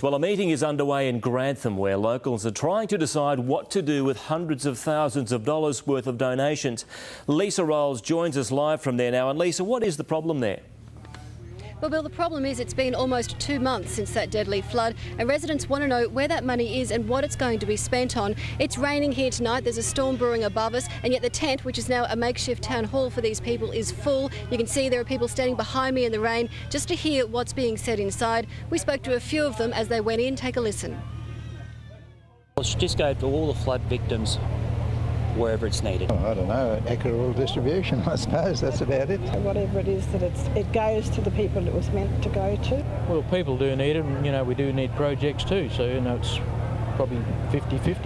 Well, a meeting is underway in Grantham where locals are trying to decide what to do with hundreds of thousands of dollars worth of donations. Lisa Rolls joins us live from there now. And Lisa, what is the problem there? Well, Bill, the problem is it's been almost 2 months since that deadly flood, and residents want to know where that money is and what it's going to be spent on. It's raining here tonight, there's a storm brewing above us, and yet the tent, which is now a makeshift town hall for these people, is full. You can see there are people standing behind me in the rain just to hear what's being said inside. We spoke to a few of them as they went in. Take a listen. Well, it should just go to all the flood victims wherever it's needed. Oh, I don't know, equitable distribution, I suppose, that's about it. Whatever it is, that it goes to the people it was meant to go to. Well, people do need it, and we do need projects too, so it's probably 50-50.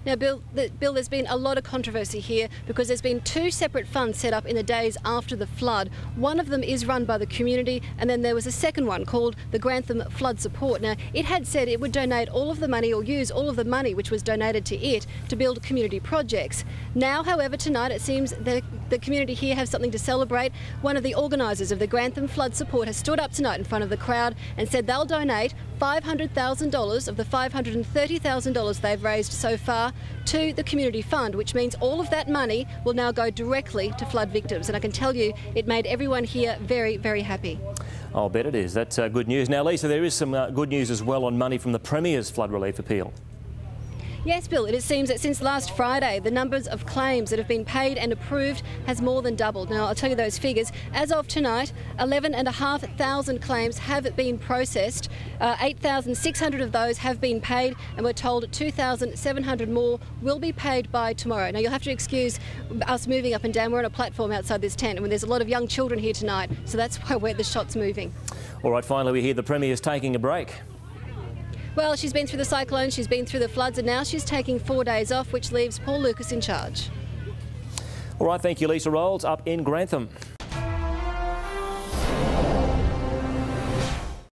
Now, Bill, there's been a lot of controversy here because there's been 2 separate funds set up in the days after the flood. One of them is run by the community, and then there was a second one called the Grantham Flood Support. Now, it had said it would donate all of the money, or use all of the money which was donated to it, to build community projects. Now, however, tonight it seems the community here have something to celebrate. One of the organisers of the Grantham Flood Support has stood up tonight in front of the crowd and said they'll donate $500,000 of the $530,000 they've raised so far to the community fund, which means all of that money will now go directly to flood victims. And I can tell you, it made everyone here very, very happy. I'll bet it is. That's good news. Now, Lisa, there is some good news as well on money from the Premier's flood relief appeal. Yes, Bill, it seems that since last Friday, the numbers of claims that have been paid and approved has more than doubled. Now, I'll tell you those figures. As of tonight, 11,500 claims have been processed. 8,600 of those have been paid, and we're told 2,700 more will be paid by tomorrow. Now, you'll have to excuse us moving up and down. We're on a platform outside this tent, and there's a lot of young children here tonight, so that's why the shot's moving. All right, finally, we hear the Premier's taking a break. Well, she's been through the cyclone, she's been through the floods, and now she's taking 4 days off, which leaves Paul Lucas in charge. All right, thank you, Lisa Rolls, up in Grantham.